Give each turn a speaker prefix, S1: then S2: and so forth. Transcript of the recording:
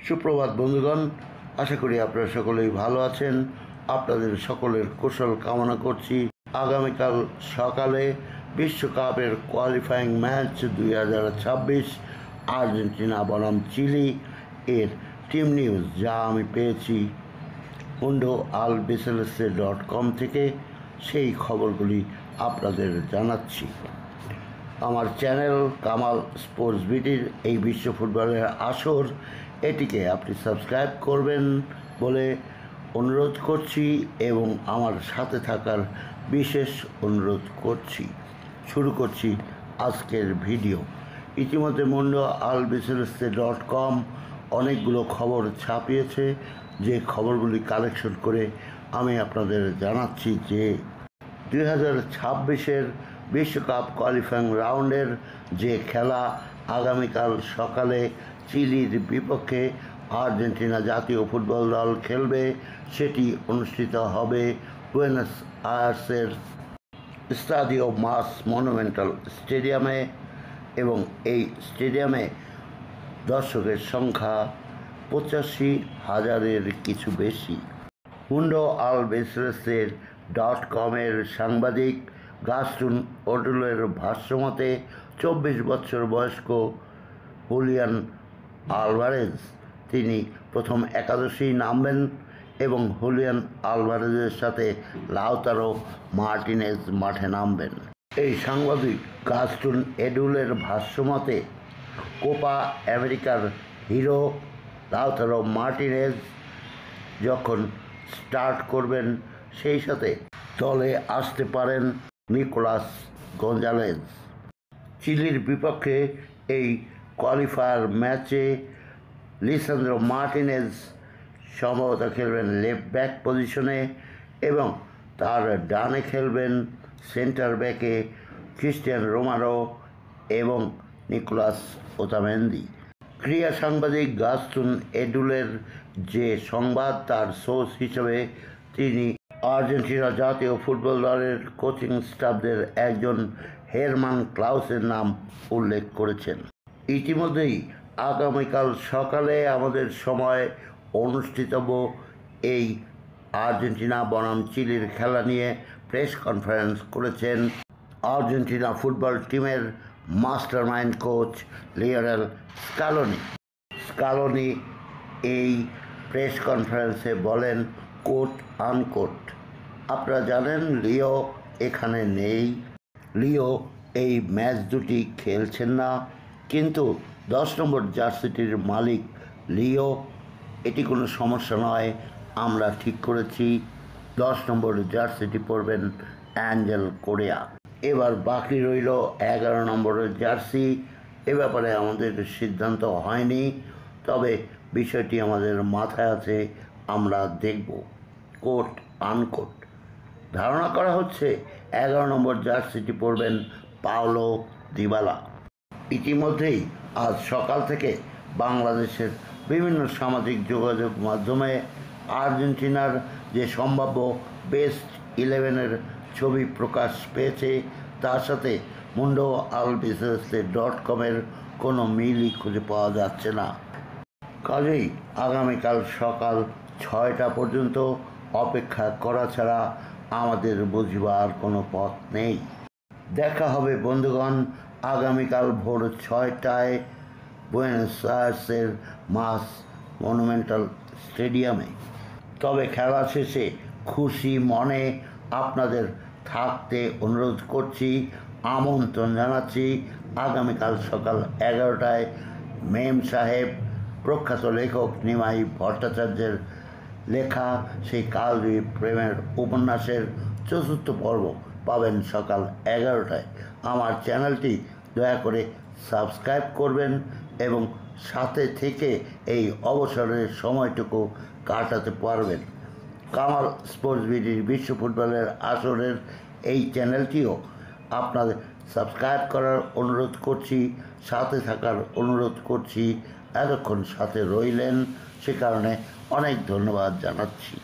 S1: সুপ্রভাত বন্ধুগণ, আশা করি আপনারা সকলেই ভালো আছেন। আপনাদের সকলের কুশল কামনা করছি। আগামীকাল সকালে বিশ্বকাপের কোয়ালিফাইং ম্যাচ 2026 আর্জেন্টিনা বনাম চিলি এর টিম নিউজ, যা আমি পেয়েছি mundoalbiceleste.com থেকে, সেই খবরগুলি আপনাদের জানাচ্ছি। আমার চ্যানেল কামাল স্পোর্টস বিটির এই বিশ্ব ফুটবলের আসর, এটিকে আপনি সাবস্ক্রাইব করবেন বলে অনুরোধ করছি এবং আমার সাথে থাকার বিশেষ অনুরোধ করছি। শুরু করছি আজকের ভিডিও। ইতিমধ্যে mundoalbiceleste.com অনেকগুলো খবর ছাপিয়েছে, যে খবরগুলি কালেকশন করে আমি আপনাদের জানাচ্ছি যে 2026 বিশ্বকাপ কোয়ালিফাইং রাউন্ডের যে খেলা আগামীকাল সকালে চিলির বিপক্ষে আর্জেন্টিনা জাতীয় ফুটবল দল খেলবে, সেটি অনুষ্ঠিত হবে বুয়েনোস আয়ার্সের স্টাডিও মাস মনুমেন্টাল স্টেডিয়ামে, এবং এই স্টেডিয়ামে দর্শকের সংখ্যা 85,000-এর কিছু বেশি। mundoalbiceleste.com সাংবাদিক গাস্টন ওডুলের ভাষ্যমতে 24 বছর বয়স্ক হুলিয়ান আলভারেজ তিনি প্রথম একাদশেই নামবেন এবং হুলিয়ান আলভারেজের সাথে লাউতারো মার্টিনেজ মাঠে নামবেন। এই সাংবাদিক গাস্টন এডুলের ভাষ্যমতে কোপা আমেরিকার হিরো লাউতারো মার্টিনেজ যখন স্টার্ট করবেন, সেই সাথে দলে আসতে পারেন নিকোলাস গঞ্জালেজ। চিলির বিপক্ষে এই কোয়ালিফায়ার ম্যাচে লিসান্দ্রো মার্টিনেজ সম্ভবত খেলবেন লেফট ব্যাক পজিশনে এবং তার ডানে খেলবেন সেন্টার ব্যাকে ক্রিস্টিয়ান রোমারো এবং নিকোলাস ওতামেন্দি। ক্রীড়া সাংবাদিক গাস্টন এডুলের যে সংবাদ, তার সোর্স হিসেবে তিনি আর্জেন্টিনা জাতীয় ফুটবল দলের কোচিং স্টাফদের একজন হেরমান ক্লাউসের নাম উল্লেখ করেছেন। ইতিমধ্যেই আগামীকাল সকালে আমাদের সময় অনুষ্ঠিতব্য এই আর্জেন্টিনা বনাম চিলির খেলা নিয়ে প্রেস কনফারেন্স করেছেন আর্জেন্টিনা ফুটবল টিমের মাস্টারমাইন্ড কোচ লিওনেল স্কালোনি এই প্রেস কনফারেন্সে বলেন, কোট আনকোট, আপনারা জানেন লিও এখানে নেই, লিও এই ম্যাচ দুটি খেলছেন না, কিন্তু 10 নম্বর জার্সিটির মালিক লিও, এটি কোনো সমস্যা নয়, আমরা ঠিক করেছি 10 নম্বর জার্সিটি পরবেন অ্যাঞ্জেল কোরেয়া। এবার বাকি রইল 11 নম্বরের জার্সি। এ ব্যাপারে আমাদের সিদ্ধান্ত হয়নি, তবে বিষয়টি আমাদের মাথায় আছে, আমরা দেখব। Coat unquote. ধারণা করা হচ্ছে 11 নম্বর জার্সিটি পরবেন পাওলো দিবালা। ইতিমধ্যেই আজ সকাল থেকে বাংলাদেশের বিভিন্ন সামাজিক যোগাযোগ মাধ্যমে আর্জেন্টিনার যে সম্ভাব্য বেস্ট 11-এর ছবি প্রকাশ পেয়েছে, তার সাথে mundoalbiceleste.com কোনো মিলই খুঁজে পাওয়া যাচ্ছে না। কাজেই আগামীকাল সকাল 6টা পর্যন্ত অপেক্ষা করা ছাড়া আমাদের বুঝবার কোনো পথ নেই। দেখা হবে বন্ধুগণ আগামীকাল ভোর 6টায় বুয়েনোস আয়ার্সের মাস মনুমেন্টাল স্টেডিয়ামে। তবে খেলা শেষে খুশি মনে আপনাদের থাকতে অনুরোধ করছি, আমন্ত্রণ জানাচ্ছি আগামীকাল সকাল 11টায় মেম সাহেব প্রখ্যাত লেখক নিমাই ভট্টাচার্যের লেখা সেই কালজয়ী প্রেমের উপন্যাসের 4র্থ পর্ব পাবেন সকাল 11টায়। আমার চ্যানেলটি দয়া করে সাবস্ক্রাইব করবেন এবং সাথে থেকে এই অবসরের সময়টুকু কাটাতে পারবেন। কামাল স্পোর্টস বিটির বিশ্ব ফুটবলের আসরের এই চ্যানেলটিও আপনাদের সাবস্ক্রাইব করার অনুরোধ করছি, সাথে থাকার অনুরোধ করছি। এতক্ষণ সাথে রইলেন, সে কারণে অনেক ধন্যবাদ জানাচ্ছি।